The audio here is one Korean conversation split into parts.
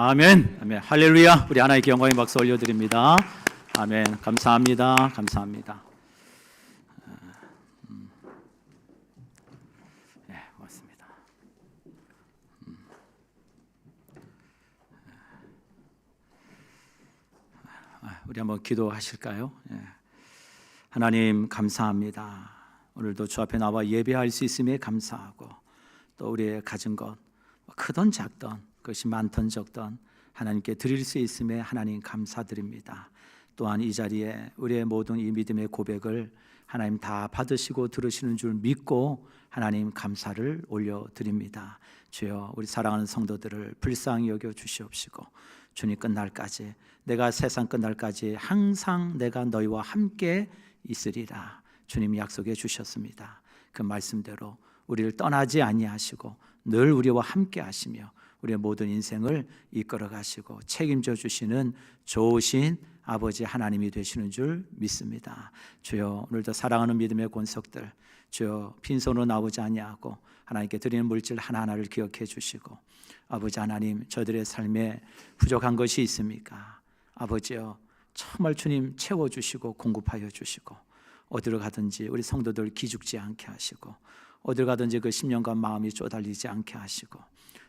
아멘. 아멘. 할렐루야. 우리 하나님께 영광의 박수 올려드립니다. 아멘. 감사합니다. 감사합니다. 네, 고맙습니다. 우리 한번 기도하실까요? 하나님 감사합니다. 오늘도 주 앞에 나와 예배할 수 있음에 감사하고, 또 우리의 가진 것 크던 작던 그것이 많던 적던 하나님께 드릴 수 있음에 하나님 감사드립니다. 또한 이 자리에 우리의 모든 이 믿음의 고백을 하나님 다 받으시고 들으시는 줄 믿고 하나님 감사를 올려드립니다. 주여, 우리 사랑하는 성도들을 불쌍히 여겨 주시옵시고, 주님 끝날까지, 내가 세상 끝날까지 항상 내가 너희와 함께 있으리라 주님 약속해 주셨습니다. 그 말씀대로 우리를 떠나지 아니하시고 늘 우리와 함께 하시며 우리의 모든 인생을 이끌어 가시고 책임져 주시는 좋으신 아버지 하나님이 되시는 줄 믿습니다. 주여, 오늘도 사랑하는 믿음의 권속들, 주여 빈손으로 나오지 아니하고 하나님께 드리는 물질 하나하나를 기억해 주시고, 아버지 하나님, 저들의 삶에 부족한 것이 있습니까? 아버지여, 정말 주님 채워주시고 공급하여 주시고, 어디로 가든지 우리 성도들 기죽지 않게 하시고, 어디로 가든지 그 심령과 마음이 쪼달리지 않게 하시고,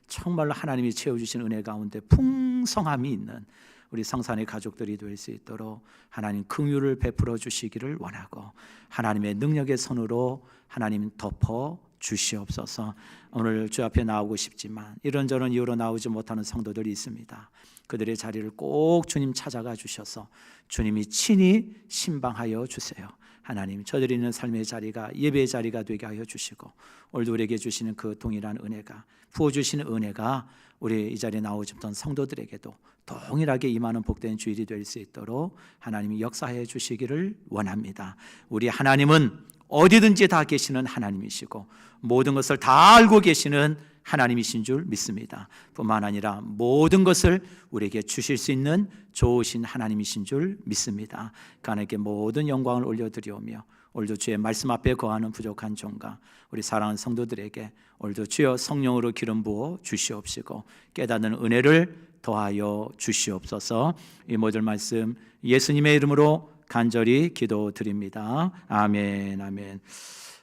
정말로 하나님이 채워주신 은혜 가운데 풍성함이 있는 우리 성산의 가족들이 될 수 있도록 하나님 긍휼을 베풀어 주시기를 원하고, 하나님의 능력의 손으로 하나님 덮어 주시옵소서. 오늘 주 앞에 나오고 싶지만 이런저런 이유로 나오지 못하는 성도들이 있습니다. 그들의 자리를 꼭 주님 찾아가 주셔서 주님이 친히 신방하여 주세요. 하나님, 저들이 있는 삶의 자리가 예배의 자리가 되게 하여 주시고, 오늘도 우리에게 주시는 그 동일한 은혜가, 부어주시는 은혜가 우리 이 자리에 나오지 못한 성도들에게도 동일하게 임하는 복된 주일이 될 수 있도록 하나님이 역사해 주시기를 원합니다. 우리 하나님은 어디든지 다 계시는 하나님이시고 모든 것을 다 알고 계시는 하나님이신 줄 믿습니다. 뿐만 아니라 모든 것을 우리에게 주실 수 있는 좋으신 하나님이신 줄 믿습니다. 하나님께 모든 영광을 올려드리오며, 오늘도 주의 말씀 앞에 거하는 부족한 종과 우리 사랑하는 성도들에게 오늘도 주여 성령으로 기름 부어 주시옵시고 깨닫는 은혜를 더하여 주시옵소서. 이 모든 말씀 예수님의 이름으로 간절히 기도드립니다. 아멘. 아멘.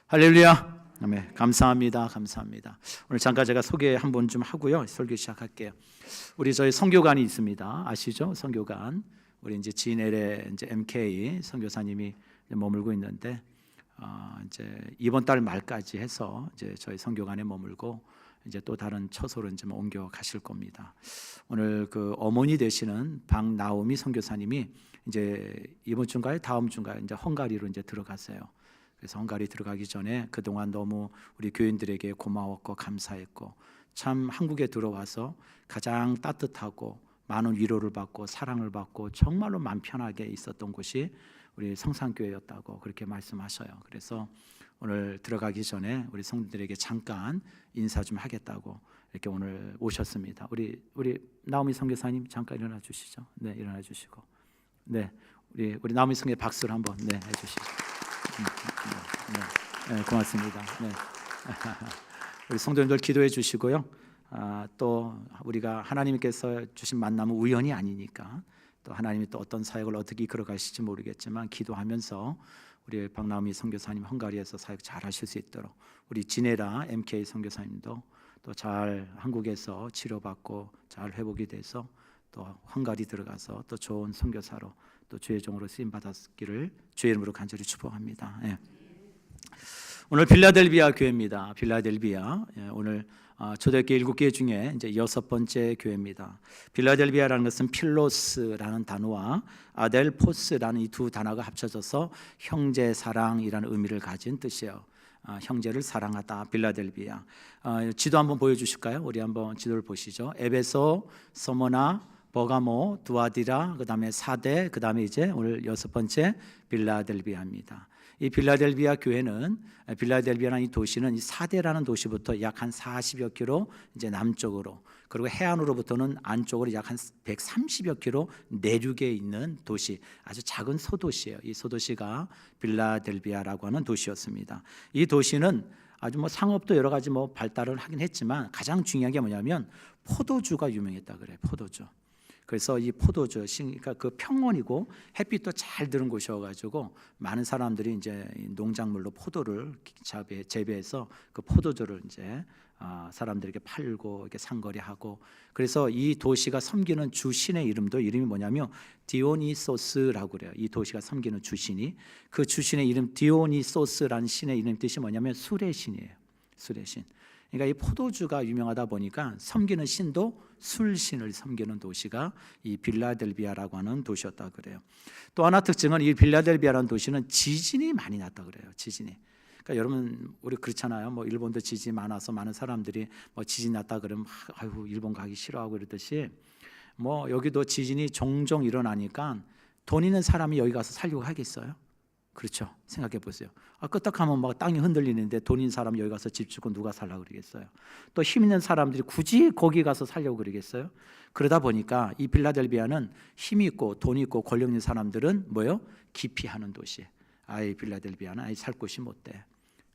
할렐루야. 아멘. 감사합니다. 감사합니다. 오늘 잠깐 제가 소개 한번 좀 하고요, 설교 시작할게요. 우리 저희 선교관이 있습니다. 아시죠? 선교관. 우리 이제 진엘의 이제 MK 선교사님이 머물고 있는데, 이제 이번 달 말까지 해서 이제 저희 선교관에 머물고 이제 또 다른 처소로 이제 옮겨 가실 겁니다. 오늘 그 어머니 되시는 박나오미 선교사님이 이제 이번 주인가요? 다음 주인가요? 이제 헝가리로 이제 들어갔어요. 그래서 헝가리 들어가기 전에 그동안 너무 우리 교인들에게 고마웠고 감사했고, 참 한국에 들어와서 가장 따뜻하고 많은 위로를 받고 사랑을 받고 정말로 마음 편하게 있었던 곳이 우리 성산교회였다고 그렇게 말씀하셔요. 그래서 오늘 들어가기 전에 우리 성도들에게 잠깐 인사 좀 하겠다고 이렇게 오늘 오셨습니다. 우리 나오미 선교사님 잠깐 일어나 주시죠. 네, 일어나 주시고, 네, 우리 나오미 선교 박수를 한번 해주시죠. 네, 고맙습니다. 네. 우리 성도님들 기도해 주시고요. 또 우리가 하나님께서 주신 만남은 우연이 아니니까 또 하나님이 또 어떤 사역을 어떻게 이끌어가실지 모르겠지만 기도하면서 우리 박나오미 선교사님 헝가리에서 사역 잘 하실 수 있도록, 우리 지네라 MK 선교사님도 또 잘 한국에서 치료받고 잘 회복이 돼서 또 헝가리 들어가서 또 좋은 선교사로 또 주의 종으로 쓰임 받았기를 주의 이름으로 간절히 축복합니다. 예. 오늘 빌라델비아 교회입니다. 빌라델비아, 오늘 초대교회 7개 중에 이제 6번째 교회입니다. 빌라델비아라는 것은 필로스라는 단어와 아델포스라는 이 두 단어가 합쳐져서 형제 사랑이라는 의미를 가진 뜻이에요. 형제를 사랑하다, 빌라델비아. 지도 한번 보여주실까요? 우리 한번 지도를 보시죠. 에베소, 서모나, 버가모, 두아디라, 그 다음에 사대, 그 다음에 이제 오늘 6번째 빌라델비아입니다. 이 빌라델비아 교회는, 빌라델비아라는 이 도시는 이 사대라는 도시부터 약 한 40여 킬로 이제 남쪽으로, 그리고 해안으로부터는 안쪽으로 약 한 130여 킬로 내륙에 있는 도시, 아주 작은 소도시예요. 이 소도시가 빌라델비아라고 하는 도시였습니다. 이 도시는 아주 뭐 상업도 여러 가지 뭐 발달을 하긴 했지만 가장 중요한 게 뭐냐면 포도주가 유명했다 그래요. 포도주. 그래서 이 포도주, 그러니까 그 평원이고 햇빛도 잘 드는 곳이어가지고 많은 사람들이 이제 농작물로 포도를 재배해서 그 포도주를 이제 사람들에게 팔고 이렇게 상거래하고, 그래서 이 도시가 섬기는 주신의 이름이 뭐냐면 디오니소스라고 그래요. 이 도시가 섬기는 주신이, 그 주신의 이름 디오니소스라는 신의 이름 뜻이 뭐냐면 술의 신이에요. 술의 신. 그러니까 이 포도주가 유명하다 보니까 섬기는 신도 술신을 섬기는 도시가 이 빌라델비아라고 하는 도시였다 그래요. 또 하나 특징은 이 빌라델비아라는 도시는 지진이 많이 났다 그래요. 지진이. 그러니까 여러분 우리 그렇잖아요. 뭐 일본도 지진이 많아서 많은 사람들이 뭐 지진 났다 그러면 아이고 일본 가기 싫어하고 이러듯이, 뭐 여기도 지진이 종종 일어나니까 돈 있는 사람이 여기 가서 살려고 하겠어요? 그렇죠. 생각해 보세요. 끄떡하면 막 땅이 흔들리는데 돈 있는 사람 여기 가서 집 짓고 누가 살려고 그러겠어요? 또 힘 있는 사람들이 굳이 거기 가서 살려고 그러겠어요? 그러다 보니까 이 빌라델비아는 힘이 있고 돈 있고 권력 있는 사람들은 뭐요? 기피하는 도시. 아이 빌라델비아는 아이 살 곳이 못 돼.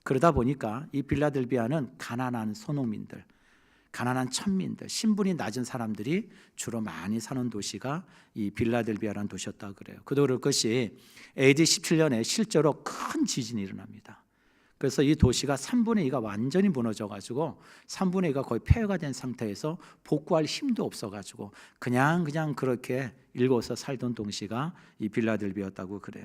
그러다 보니까 이 빌라델비아는 가난한 소농민들, 가난한 천민들, 신분이 낮은 사람들이 주로 많이 사는 도시가 이 빌라델비아라는 도시였다고 그래요. 그럴 것이 AD 17년에 실제로 큰 지진이 일어납니다. 그래서 이 도시가 3분의 2가 완전히 무너져가지고 3분의 2가 거의 폐허가 된 상태에서 복구할 힘도 없어가지고 그냥 그렇게 일궈서 살던 동시가 이 빌라델비아였다고 그래요.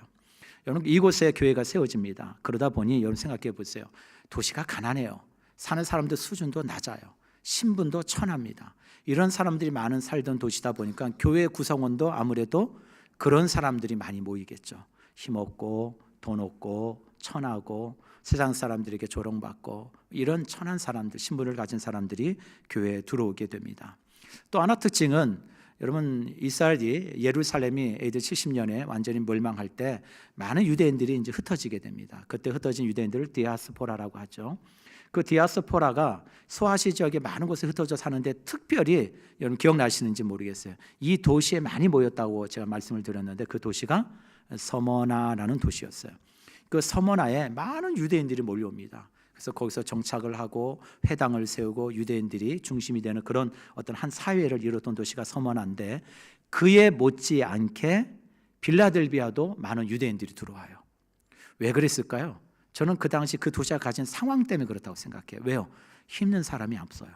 여러분 이곳에 교회가 세워집니다. 그러다 보니 여러분 생각해 보세요. 도시가 가난해요. 사는 사람들 수준도 낮아요. 신분도 천합니다. 이런 사람들이 많은 살던 도시다 보니까 교회 구성원도 아무래도 그런 사람들이 많이 모이겠죠. 힘없고 돈 없고 천하고 세상 사람들에게 조롱받고 이런 천한 사람들, 신분을 가진 사람들이 교회에 들어오게 됩니다. 또 하나 특징은 여러분 이스라엘이 예루살렘이 AD 70년에 완전히 멸망할 때 많은 유대인들이 이제 흩어지게 됩니다. 그때 흩어진 유대인들을 디아스포라라고 하죠. 그 디아스포라가 소아시 지역에 많은 곳에 흩어져 사는데 특별히 여러분 기억나시는지 모르겠어요. 이 도시에 많이 모였다고 제가 말씀을 드렸는데 그 도시가 서머나라는 도시였어요. 그 서머나에 많은 유대인들이 몰려옵니다. 그래서 거기서 정착을 하고 회당을 세우고 유대인들이 중심이 되는 그런 어떤 한 사회를 이뤘던 도시가 서머나인데, 그에 못지않게 빌라델비아도 많은 유대인들이 들어와요. 왜 그랬을까요? 저는 그 당시 그 도시가 가진 상황 때문에 그렇다고 생각해요. 왜요? 힘든 사람이 없어요.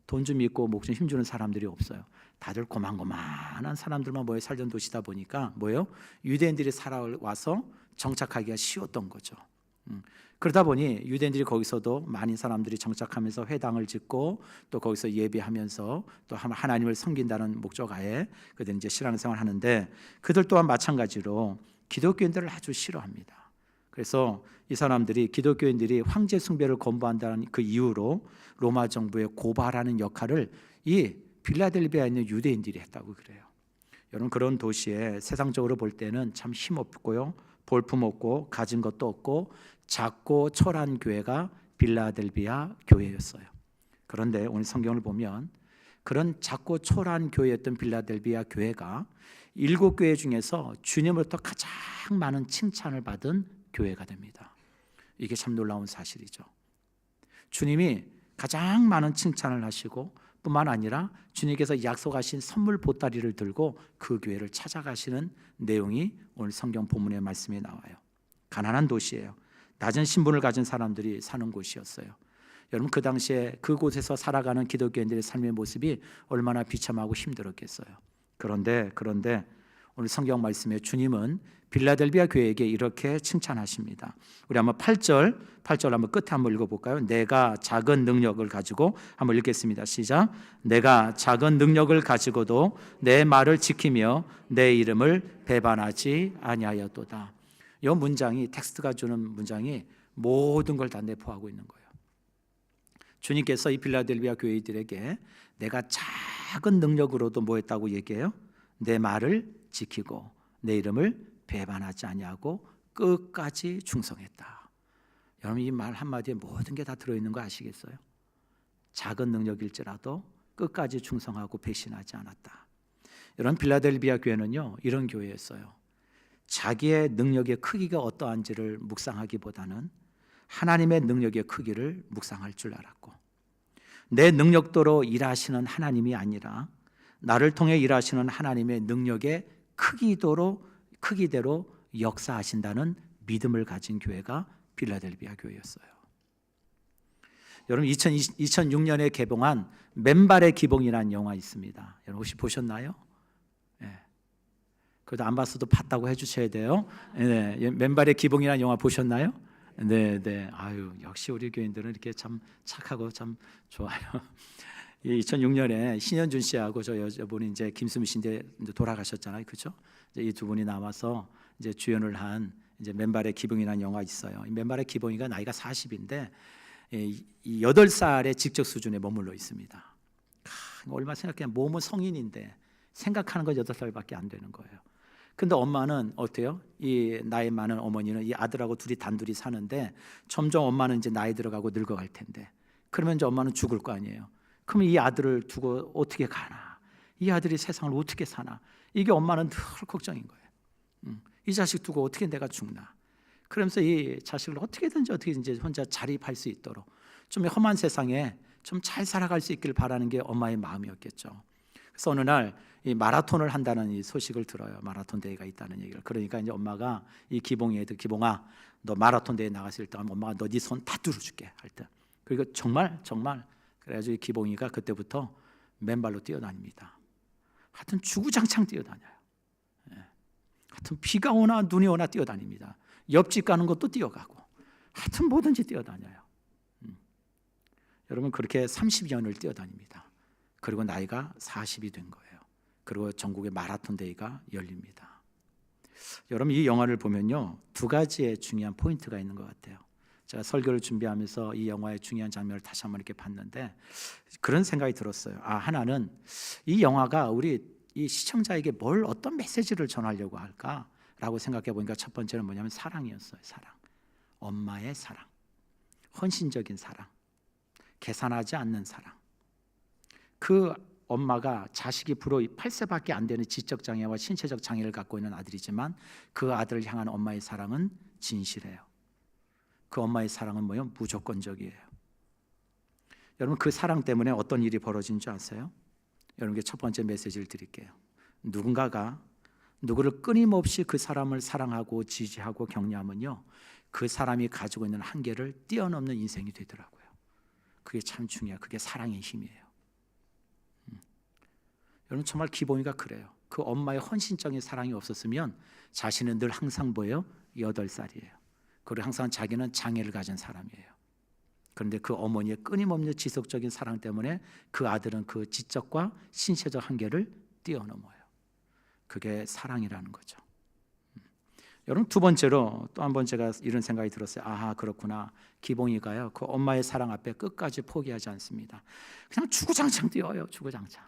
돈 좀 있고 목 좀 힘주는 사람들이 없어요. 다들 고만고만한 사람들만 모여 살던 도시다 보니까 뭐예요? 유대인들이 살아와서 정착하기가 쉬웠던 거죠. 그러다 보니 유대인들이 거기서도 많은 사람들이 정착하면서 회당을 짓고 또 거기서 예배하면서 또 하나님을 섬긴다는 목적하에 그들은 이제 신앙생활을 하는데, 그들 또한 마찬가지로 기독교인들을 아주 싫어합니다. 그래서 이 사람들이 기독교인들이 황제 숭배를 거부한다는 그 이유로 로마 정부에 고발하는 역할을 이 빌라델비아에 있는 유대인들이 했다고 그래요. 여러분 그런 도시에 세상적으로 볼 때는 참 힘없고요, 볼품없고 가진 것도 없고 작고 초라한 교회가 빌라델비아 교회였어요. 그런데 오늘 성경을 보면 그런 작고 초라한 교회였던 빌라델비아 교회가 7교회 중에서 주님으로부터 가장 많은 칭찬을 받은 교회가 됩니다. 이게 참 놀라운 사실이죠. 주님이 가장 많은 칭찬을 하시고 뿐만 아니라 주님께서 약속하신 선물 보따리를 들고 그 교회를 찾아가시는 내용이 오늘 성경 본문의 말씀에 나와요. 가난한 도시예요. 낮은 신분을 가진 사람들이 사는 곳이었어요. 여러분 그 당시에 그곳에서 살아가는 기독교인들의 삶의 모습이 얼마나 비참하고 힘들었겠어요. 그런데 오늘 성경 말씀에 주님은 빌라델비아 교회에게 이렇게 칭찬하십니다. 우리 한번 8절 한번 끝에 한번 읽어볼까요? 내가 작은 능력을 가지고 한번 읽겠습니다. 시작. 내가 작은 능력을 가지고도 내 말을 지키며 내 이름을 배반하지 아니하였도다. 이 문장이, 텍스트가 주는 문장이 모든 걸 다 내포하고 있는 거예요. 주님께서 이 빌라델비아 교회들에게 내가 작은 능력으로도 뭐 했다고 얘기해요? 내 말을 지키고 내 이름을 배반하지 아니하고 끝까지 충성했다. 여러분 이 말 한마디에 모든 게 다 들어있는 거 아시겠어요? 작은 능력일지라도 끝까지 충성하고 배신하지 않았다. 여러분 빌라델비아 교회는요 이런 교회였어요. 자기의 능력의 크기가 어떠한지를 묵상하기보다는 하나님의 능력의 크기를 묵상할 줄 알았고, 내 능력대로 일하시는 하나님이 아니라 나를 통해 일하시는 하나님의 능력의 크기대로 역사하신다는 믿음을 가진 교회가 필라델비아 교회였어요. 여러분, 2006년에 개봉한 맨발의 기봉이라는 영화 있습니다. 여러분 혹시 보셨나요? 네. 그래도 안 봤어도 봤다고 해주셔야 돼요. 네. 맨발의 기봉이라는 영화 보셨나요? 네, 네. 아유, 역시 우리 교인들은 이렇게 참 착하고 참 좋아요. 2006년에 신현준 씨하고 저 여자분이 이제 김수미 씨인데 돌아가셨잖아요, 그렇죠? 이 두 분이 나와서 이제 주연을 한 이제 맨발의 기봉이라는 영화 있어요. 이 맨발의 기봉이가 나이가 40인데 이 8살의 지적 수준에 머물러 있습니다. 얼마 생각해, 몸은 성인인데 생각하는 건 8살밖에 안 되는 거예요. 근데 엄마는 어때요? 이 나이 많은 어머니는 이 아들하고 둘이 단둘이 사는데 점점 엄마는 이제 나이 들어가고 늙어갈 텐데, 그러면 이제 엄마는 죽을 거 아니에요. 그러면 이 아들을 두고 어떻게 가나? 이 아들이 세상을 어떻게 사나? 이게 엄마는 늘 걱정인 거예요. 이 자식 두고 어떻게 내가 죽나? 그러면서 이 자식을 어떻게든지 혼자 자립할 수 있도록 좀 험한 세상에 좀 잘 살아갈 수 있기를 바라는 게 엄마의 마음이었겠죠. 그래서 어느 날 이 마라톤을 한다는 이 소식을 들어요. 마라톤 대회가 있다는 얘기를. 그러니까 이제 엄마가 이 기봉이한테, 기봉아, 너 마라톤 대회 나갔을 때 엄마가 너 네 손 다 들어줄게 할 때. 그리고 정말 그래가지고 이 기봉이가 그때부터 맨발로 뛰어다닙니다. 하여튼 주구장창 뛰어다녀요. 하여튼 비가 오나 눈이 오나 뛰어다닙니다. 옆집 가는 것도 뛰어가고 하여튼 뭐든지 뛰어다녀요. 여러분, 그렇게 30년을 뛰어다닙니다. 그리고 나이가 40이 된 거예요. 그리고 전국의 마라톤 대회가 열립니다. 여러분, 이 영화를 보면요, 두 가지의 중요한 포인트가 있는 것 같아요. 제가 설교를 준비하면서 이 영화의 중요한 장면을 다시 한번 이렇게 봤는데 그런 생각이 들었어요. 하나는 이 영화가 우리 이 시청자에게 어떤 메시지를 전하려고 할까라고 생각해 보니까 첫 번째는 뭐냐면 사랑이었어요. 사랑. 엄마의 사랑. 헌신적인 사랑. 계산하지 않는 사랑. 그 엄마가 자식이 불어 8세밖에 안 되는 지적 장애와 신체적 장애를 갖고 있는 아들이지만 그 아들을 향한 엄마의 사랑은 진실해요. 그 엄마의 사랑은 뭐예요? 무조건적이에요. 여러분, 그 사랑 때문에 어떤 일이 벌어진 줄 아세요? 여러분께 첫 번째 메시지를 드릴게요. 누군가가 누구를 끊임없이 그 사람을 사랑하고 지지하고 격려하면요, 그 사람이 가지고 있는 한계를 뛰어넘는 인생이 되더라고요. 그게 참 중요해요. 그게 사랑의 힘이에요. 여러분, 정말 기봉이가 그래요. 그 엄마의 헌신적인 사랑이 없었으면 자신은 늘 항상 뭐예요? 8살이에요. 그리고 항상 자기는 장애를 가진 사람이에요. 그런데 그 어머니의 끊임없는 지속적인 사랑 때문에 그 아들은 그 지적과 신체적 한계를 뛰어넘어요. 그게 사랑이라는 거죠. 여러분, 두 번째로 또 한 번 제가 이런 생각이 들었어요. 그렇구나. 기봉이가요, 그 엄마의 사랑 앞에 끝까지 포기하지 않습니다. 그냥 주구장창 뛰어요. 주구장창.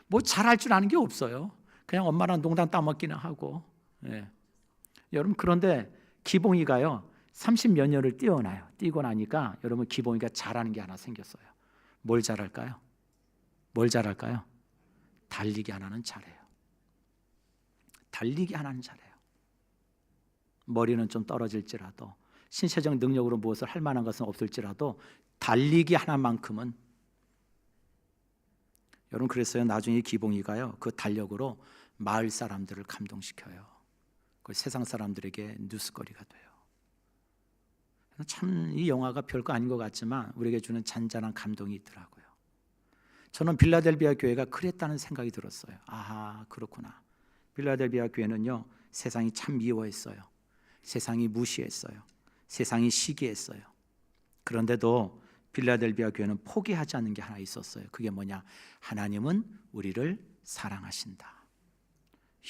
뭐 잘할 줄 아는 게 없어요. 그냥 엄마랑 농담 따먹기는 하고. 여러분, 그런데 기봉이가요 30몇 년을 뛰고 나니까 여러분, 기봉이가 잘하는 게 하나 생겼어요. 뭘 잘할까요? 달리기 하나는 잘해요. 달리기 하나는 잘해요. 머리는 좀 떨어질지라도, 신체적 능력으로 무엇을 할 만한 것은 없을지라도 달리기 하나만큼은, 여러분, 그랬어요. 나중에 기봉이가요 그 달력으로 마을 사람들을 감동시켜요. 그 세상 사람들에게 뉴스거리가 돼요. 참 이 영화가 별거 아닌 것 같지만 우리에게 주는 잔잔한 감동이 있더라고요. 저는 빌라델비아 교회가 그랬다는 생각이 들었어요. 그렇구나. 빌라델비아 교회는요, 세상이 참 미워했어요. 세상이 무시했어요. 세상이 시기했어요. 그런데도 빌라델비아 교회는 포기하지 않는 게 하나 있었어요. 그게 뭐냐? 하나님은 우리를 사랑하신다.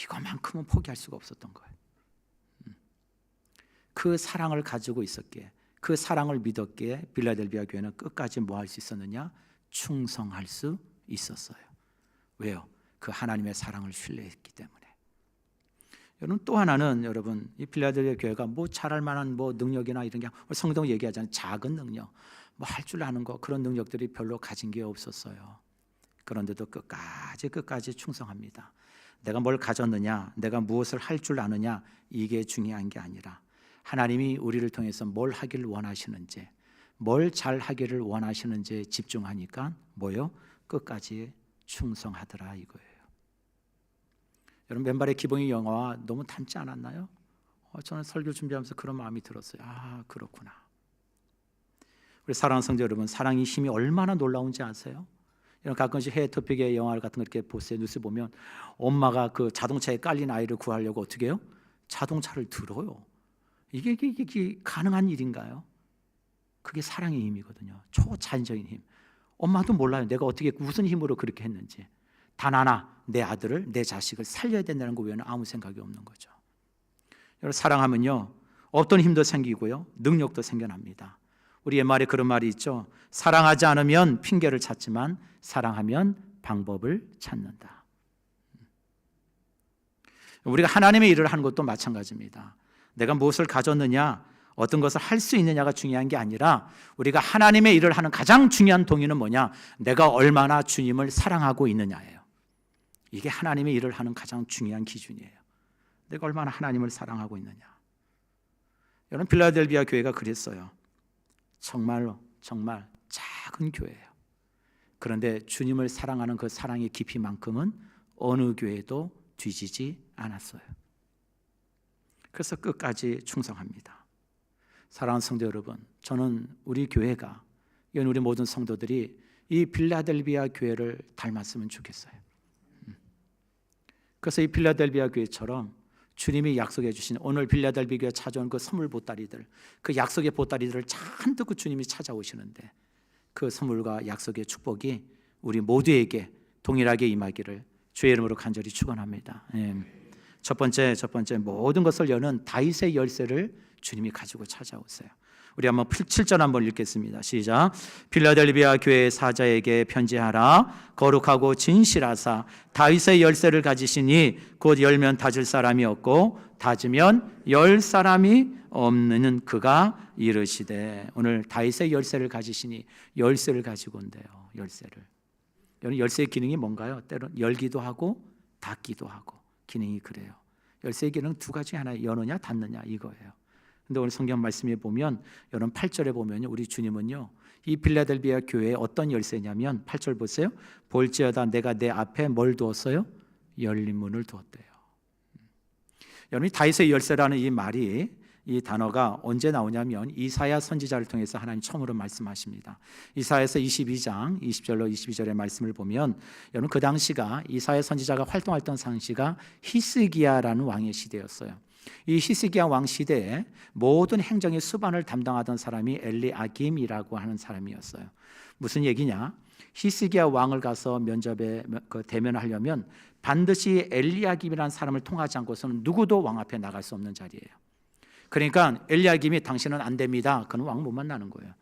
이거만큼은 포기할 수가 없었던 거예요. 그 사랑을 가지고 있었기에, 그 사랑을 믿었기에 빌라델비아 교회는 끝까지 뭐 할 수 있었느냐? 충성할 수 있었어요. 왜요? 그 하나님의 사랑을 신뢰했기 때문에. 여러분, 또 하나는 여러분, 이 빌라델비아 교회가 뭐 잘할 만한 뭐 능력이나 이런 게, 성경 얘기하자면 작은 능력, 뭐 할 줄 아는 거, 그런 능력들이 별로 가진 게 없었어요. 그런데도 끝까지 충성합니다. 내가 뭘 가졌느냐, 내가 무엇을 할 줄 아느냐, 이게 중요한 게 아니라 하나님이 우리를 통해서 뭘 하기를 원하시는지, 뭘 잘하기를 원하시는지에 집중하니까 뭐요? 끝까지 충성하더라 이거예요. 여러분, 맨발의 기봉이 영화와 너무 닮지 않았나요? 저는 설교 준비하면서 그런 마음이 들었어요. 아, 그렇구나. 우리 사랑하는 성도 여러분, 사랑의 힘이 얼마나 놀라운지 아세요? 이런 가끔씩 해외 토픽의 영화 같은 거 이렇게 보세요. 뉴스 보면 엄마가 그 자동차에 깔린 아이를 구하려고 어떻게 해요? 자동차를 들어요. 이게 가능한 일인가요? 그게 사랑의 힘이거든요. 초자연적인 힘. 엄마도 몰라요. 내가 어떻게 무슨 힘으로 그렇게 했는지. 단 하나, 내 아들을, 내 자식을 살려야 된다는 거 외에는 아무 생각이 없는 거죠. 여러분, 사랑하면요, 어떤 힘도 생기고요, 능력도 생겨납니다. 우리 옛말에 그런 말이 있죠. 사랑하지 않으면 핑계를 찾지만 사랑하면 방법을 찾는다. 우리가 하나님의 일을 하는 것도 마찬가지입니다. 내가 무엇을 가졌느냐, 어떤 것을 할 수 있느냐가 중요한 게 아니라 우리가 하나님의 일을 하는 가장 중요한 동의는 뭐냐? 내가 얼마나 주님을 사랑하고 있느냐예요. 이게 하나님의 일을 하는 가장 중요한 기준이에요. 내가 얼마나 하나님을 사랑하고 있느냐. 여러분, 필라델비아 교회가 그랬어요. 정말로 정말 작은 교회예요. 그런데 주님을 사랑하는 그 사랑의 깊이만큼은 어느 교회도 뒤지지 않았어요. 그래서 끝까지 충성합니다. 사랑하는 성도 여러분, 저는 우리 교회가, 이건 우리 모든 성도들이 이 필라델비아 교회를 닮았으면 좋겠어요. 그래서 이 필라델비아 교회처럼 주님이 약속해 주신, 오늘 필라델비아 교회 찾아온 그 선물 보따리들, 그 약속의 보따리들을 잔뜩 주님이 찾아오시는데 그 선물과 약속의 축복이 우리 모두에게 동일하게 임하기를 주의 이름으로 간절히 축원합니다. 첫 번째 모든 것을 여는 다윗의 열쇠를 주님이 가지고 찾아오세요. 우리 한번 7절 한번 읽겠습니다. 시작. 필라델비아 교회 사자에게 편지하라. 거룩하고 진실하사 다윗의 열쇠를 가지시니 곧 열면 닫을 사람이 없고 닫으면 열 사람이 없는 그가 이르시되. 오늘 다윗의 열쇠를 가지시니 열쇠를 가지고 온대요. 열쇠를. 열쇠의 기능이 뭔가요? 때론 열기도 하고 닫기도 하고 기능이 그래요. 열쇠의 기능 두 가지, 하나 여느냐 닫느냐 이거예요. 근데 오늘 성경 말씀에 보면, 여러분 8절에 보면 우리 주님은요, 이 필라델비아 교회에 어떤 열쇠냐면 8절 보세요. 볼지어다 내가 내 앞에 뭘 두었어요? 열린 문을 두었대요. 여러분, 다윗의 열쇠라는 이 말이, 이 단어가 언제 나오냐면 이사야 선지자를 통해서 하나님 처음으로 말씀하십니다. 이사야서 22장 20절로 22절의 말씀을 보면, 여러분 그 당시가, 이사야 선지자가 활동했던 당시가 히스기야라는 왕의 시대였어요. 이 히스기야 왕 시대에 모든 행정의 수반을 담당하던 사람이 엘리아김이라고 하는 사람이었어요. 무슨 얘기냐? 히스기야 왕을 가서 면접에 대면하려면 반드시 엘리아김이라는 사람을 통하지 않고서는 누구도 왕 앞에 나갈 수 없는 자리예요. 그러니까 엘리아김이 당신은 안 됩니다. 그는 왕 못 만나는 거예요.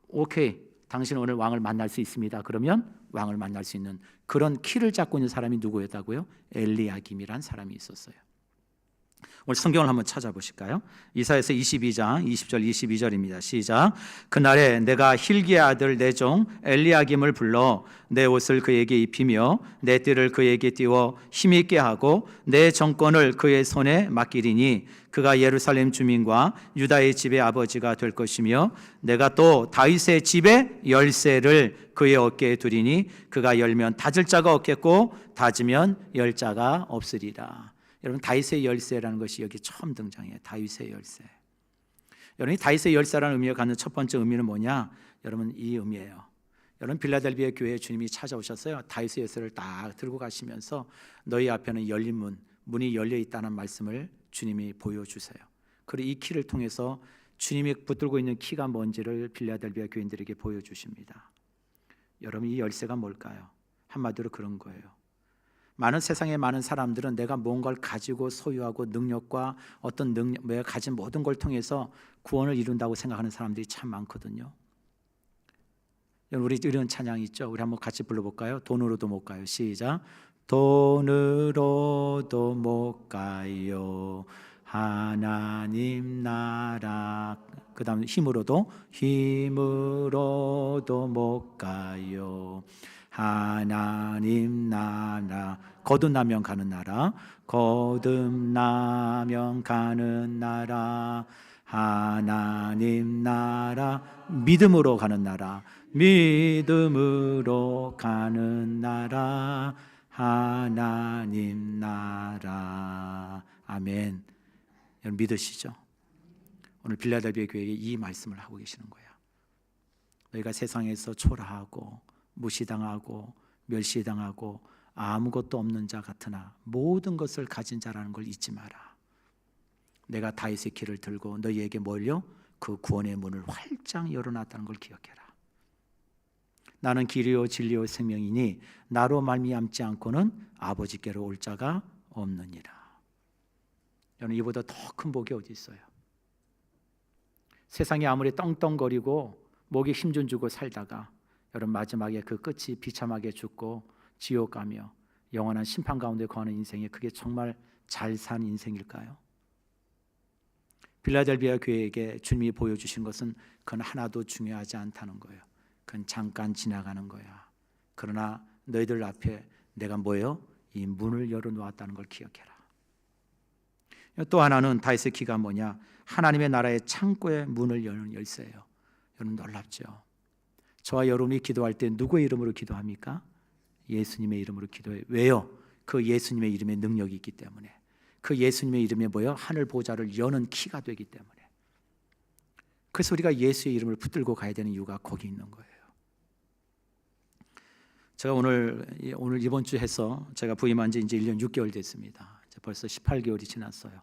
오케이, 당신은 오늘 왕을 만날 수 있습니다. 그러면 왕을 만날 수 있는 그런 키를 잡고 있는 사람이 누구였다고요? 엘리아김이라는 사람이 있었어요. 오늘 성경을 한번 찾아보실까요? 이사야서 22장 20절 22절입니다. 시작. 그날에 내가 힐기야 아들 내 종 엘리야김을 불러 내 옷을 그에게 입히며 내 띠를 그에게 띄워 힘있게 하고 내 정권을 그의 손에 맡기리니 그가 예루살렘 주민과 유다의 집의 아버지가 될 것이며 내가 또 다윗의 집의 열쇠를 그의 어깨에 두리니 그가 열면 닫을 자가 없겠고 닫으면 열 자가 없으리라. 여러분, 다윗의 열쇠라는 것이 여기 처음 등장해요. 다윗의 열쇠. 여러분, 다윗의 열쇠라는 의미가 갖는 첫 번째 의미는 뭐냐? 여러분, 이 의미예요. 여러분, 필라델비아 교회에 주님이 찾아오셨어요. 다윗의 열쇠를 딱 들고 가시면서 너희 앞에는 열린 문이 열려 있다는 말씀을 주님이 보여주세요. 그리고 이 키를 통해서 주님이 붙들고 있는 키가 뭔지를 필라델비아 교인들에게 보여주십니다. 여러분, 이 열쇠가 뭘까요? 한마디로 그런 거예요. 많은 세상의 많은 사람들은 내가 뭔가를 가지고 소유하고 능력과 어떤 내가 가진 모든 걸 통해서 구원을 이룬다고 생각하는 사람들이 참 많거든요. 우리 이런 찬양이 있죠. 우리 한번 같이 불러볼까요? 돈으로도 못 가요. 시작. 돈으로도 못 가요. 하나님 나라. 그 다음 힘으로도 못 가요. 하나님 나라. 거듭나면 가는 나라. 거듭나면 가는 나라. 하나님 나라. 믿음으로 가는 나라. 믿음으로 가는 나라. 하나님 나라. 아멘. 여러분 믿으시죠? 오늘 빌라델비아 교회에 이 말씀을 하고 계시는 거예요. 너희가 세상에서 초라하고 무시당하고 멸시당하고 아무것도 없는 자 같으나 모든 것을 가진 자라는 걸 잊지 마라. 내가 다윗의 길을 들고 너희에게 뭘요? 그 구원의 문을 활짝 열어놨다는 걸 기억해라. 나는 길이요 진리요 생명이니 나로 말미암지 않고는 아버지께로 올 자가 없느니라. 여러분 이보다 더 큰 복이 어디 있어요? 세상이 아무리 떵떵거리고 목에 힘 좀 주고 살다가 여러분 마지막에 그 끝이 비참하게 죽고 지옥 가며 영원한 심판 가운데 거하는 인생이 그게 정말 잘 산 인생일까요? 빌라델비아 교회에게 주님이 보여주신 것은 그건 하나도 중요하지 않다는 거예요. 그건 잠깐 지나가는 거야. 그러나 너희들 앞에 내가 뭐예요? 이 문을 열어놓았다는 걸 기억해라. 또 하나는 다윗의 기가 뭐냐? 하나님의 나라의 창고의 문을 여는 열쇠예요. 여러분 놀랍죠? 저와 여러분이 기도할 때 누구의 이름으로 기도합니까? 예수님의 이름으로 기도해요. 왜요? 그 예수님의 이름에 능력이 있기 때문에. 그 예수님의 이름에 뭐예요? 하늘 보좌를 여는 키가 되기 때문에. 그래서 우리가 예수의 이름을 붙들고 가야 되는 이유가 거기 있는 거예요. 제가 오늘 이번 주 해서 제가 부임한 지 이제 1년 6개월 됐습니다. 이제 벌써 18개월이 지났어요.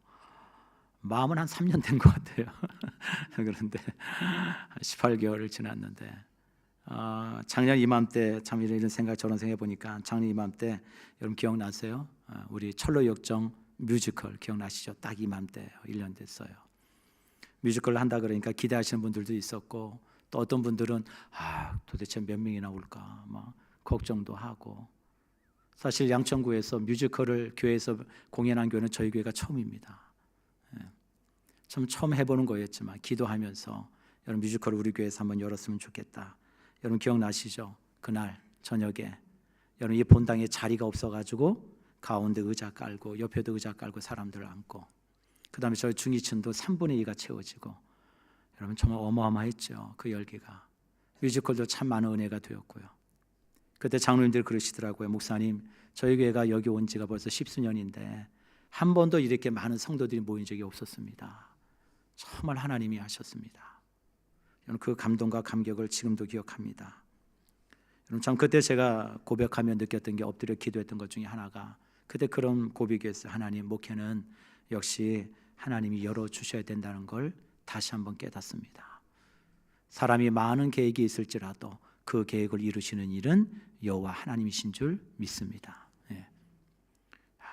마음은 한 3년 된 것 같아요. 그런데 18개월을 지났는데 작년 이맘때 참 이런 생각 저런 생각해 보니까 작년 이맘때 여러분 기억나세요? 우리 철로역정 뮤지컬 기억나시죠? 딱 이맘때 1년 됐어요. 뮤지컬을 한다 그러니까 기대하시는 분들도 있었고 또 어떤 분들은 도대체 몇 명이나 올까 막 걱정도 하고. 사실 양천구에서 뮤지컬을 교회에서 공연한 교회는 저희 교회가 처음입니다. 참 처음 해보는 거였지만 기도하면서 여러분 뮤지컬을 우리 교회에서 한번 열었으면 좋겠다. 여러분 기억나시죠? 그날 저녁에 여러분 이 본당에 자리가 없어가지고 가운데 의자 깔고 옆에도 의자 깔고 사람들을 앉고 그 다음에 저희 중위층도 3분의 2가 채워지고 여러분 정말 어마어마했죠. 그 열기가. 뮤지컬도 참 많은 은혜가 되었고요. 그때 장로님들 그러시더라고요. 목사님 저희 교회가 여기 온 지가 벌써 10수년인데 한 번도 이렇게 많은 성도들이 모인 적이 없었습니다. 정말 하나님이 하셨습니다. 여러분 그 감동과 감격을 지금도 기억합니다. 여러분 참 그때 제가 고백하며 느꼈던 게 엎드려 기도했던 것 중에 하나가 그때 그런 고백이었어요. 하나님 목회는 역시 하나님이 열어주셔야 된다는 걸 다시 한번 깨닫습니다. 사람이 많은 계획이 있을지라도 그 계획을 이루시는 일은 여호와 하나님이신 줄 믿습니다.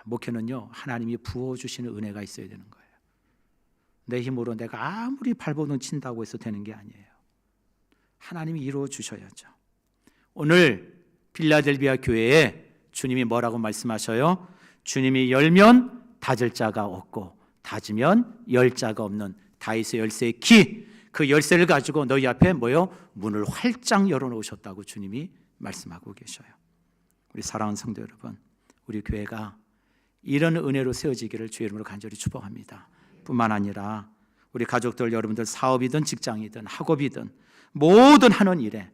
목회는요 하나님이 부어주시는 은혜가 있어야 되는 거예요. 내 힘으로 내가 아무리 발버둥 친다고 해서 되는 게 아니에요. 하나님이 이루어 주셔야죠. 오늘 빌라델비아 교회에 주님이 뭐라고 말씀하셔요? 주님이 열면 닫을 자가 없고 닫으면 열 자가 없는 다윗의 열쇠의 키, 그 열쇠를 가지고 너희 앞에 뭐요? 문을 활짝 열어놓으셨다고 주님이 말씀하고 계셔요. 우리 사랑하는 성도 여러분, 우리 교회가 이런 은혜로 세워지기를 주의 이름으로 간절히 축복합니다. 뿐만 아니라 우리 가족들, 여러분들 사업이든 직장이든 학업이든 모든 하는 일에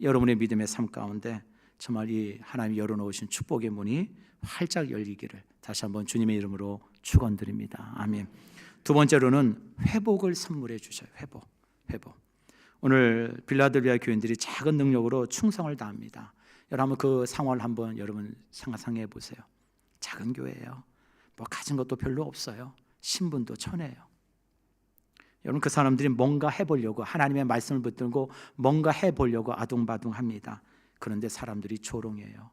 여러분의 믿음의 삶 가운데 정말 이 하나님이 열어놓으신 축복의 문이 활짝 열리기를 다시 한번 주님의 이름으로 축원드립니다. 아멘. 두 번째로는 회복을 선물해 주셔요. 회복. 오늘 빌라델비아 교인들이 작은 능력으로 충성을 다합니다. 여러분 그 상황을 한번 여러분 상상해 보세요. 작은 교회예요. 뭐 가진 것도 별로 없어요. 신분도 천해요. 여러분 그 사람들이 뭔가 해보려고 하나님의 말씀을 붙들고 뭔가 해보려고 아둥바둥합니다. 그런데 사람들이 조롱해요.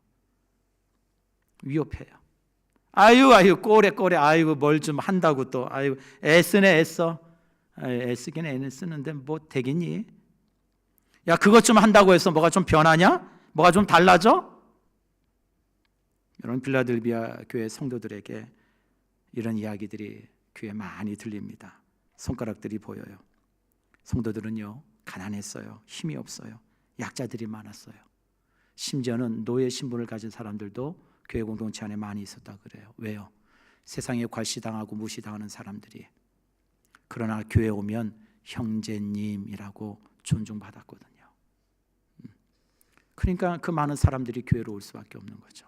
위협해요. 아유 꼬래 아이고 뭘 좀 한다고 또 아이고 애쓰네 애써. 애쓰긴 애는 쓰는데 뭐 되겠니? 야 그것 좀 한다고 해서 뭐가 좀 변하냐? 뭐가 좀 달라져? 여러분 빌라델비아 교회 성도들에게 이런 이야기들이 귀에 많이 들립니다. 손가락들이 보여요. 성도들은요 가난했어요. 힘이 없어요. 약자들이 많았어요. 심지어는 노예 신분을 가진 사람들도 교회 공동체 안에 많이 있었다 그래요. 왜요? 세상에 괄시당하고 무시당하는 사람들이, 그러나 교회 오면 형제님이라고 존중받았거든요. 그러니까 그 많은 사람들이 교회로 올 수밖에 없는 거죠.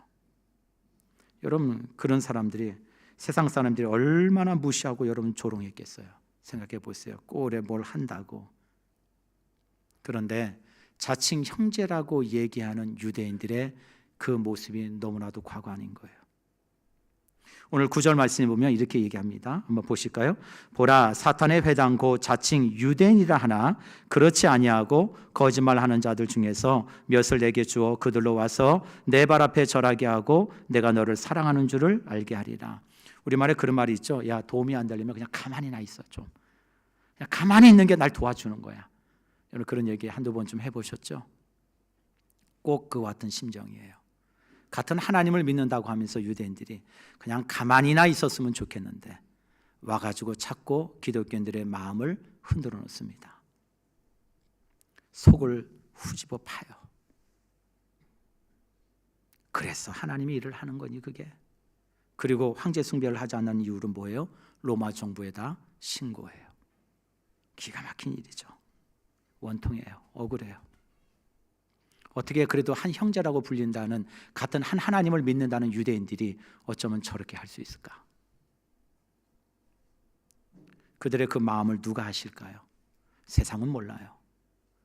여러분, 그런 사람들이, 세상 사람들이 얼마나 무시하고 여러분 조롱했겠어요. 생각해 보세요. 꼴에 뭘 한다고. 그런데 자칭 형제라고 얘기하는 유대인들의 그 모습이 너무나도 과관인 거예요. 오늘 9절 말씀에 보면 이렇게 얘기합니다. 한번 보실까요? 보라, 사탄의 회당 곧 자칭 유대인이라 하나 그렇지 아니하고 거짓말하는 자들 중에서 몇을 내게 주어 그들로 와서 내 발 앞에 절하게 하고 내가 너를 사랑하는 줄을 알게 하리라. 우리말에 그런 말이 있죠. 야, 도움이 안 되려면 그냥 가만히 나 있어. 좀 그냥 가만히 있는 게 날 도와주는 거야. 여러분, 그런 얘기 한두 번 좀 해보셨죠? 꼭 그와 같은 심정이에요. 같은 하나님을 믿는다고 하면서 유대인들이 그냥 가만히나 있었으면 좋겠는데 와가지고 자꾸 기독교인들의 마음을 흔들어 놓습니다. 속을 후집어 파요. 그래서 하나님이 일을 하는 거니 그게. 그리고 황제 숭배를 하지 않는 이유는 뭐예요? 로마 정부에다 신고해요. 기가 막힌 일이죠. 원통해요. 억울해요. 어떻게 그래도 한 형제라고 불린다는, 같은 한 하나님을 믿는다는 유대인들이 어쩌면 저렇게 할 수 있을까? 그들의 그 마음을 누가 아실까요? 세상은 몰라요.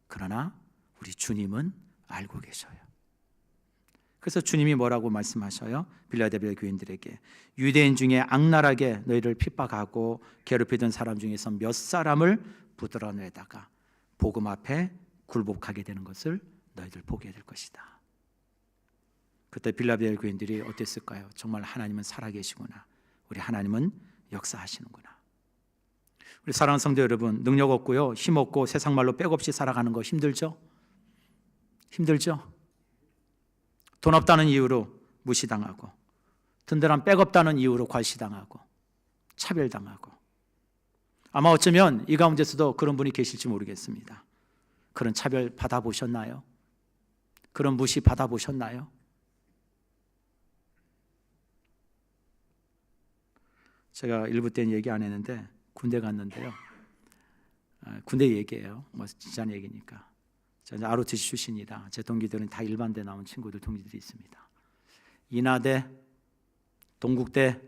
그러나 우리 주님은 알고 계셔요. 그래서 주님이 뭐라고 말씀하셔요? 빌라델비아 교인들에게 유대인 중에 악랄하게 너희를 핍박하고 괴롭히던 사람 중에서 몇 사람을 붙들어내다가 복음 앞에 굴복하게 되는 것을 너희들 보게 될 것이다. 그때 빌라델비아 교인들이 어땠을까요? 정말 하나님은 살아계시구나. 우리 하나님은 역사하시는구나. 우리 사랑하는 성도 여러분, 능력 없고요, 힘 없고 세상 말로 백없이 살아가는 거 힘들죠? 힘들죠? 돈 없다는 이유로 무시당하고, 든든한 백 없다는 이유로 괄시당하고 차별당하고, 아마 어쩌면 이 가운데서도 그런 분이 계실지 모르겠습니다. 그런 차별 받아보셨나요? 그런 무시 받아보셨나요? 제가 일부 때는 얘기 안 했는데 군대 갔는데요. 군대 얘기예요. 뭐 진짜 얘기니까. 저는 ROTC 출신이라 제 동기들은 다 일반대 나온 친구들, 동기들이 있습니다. 인하대, 동국대,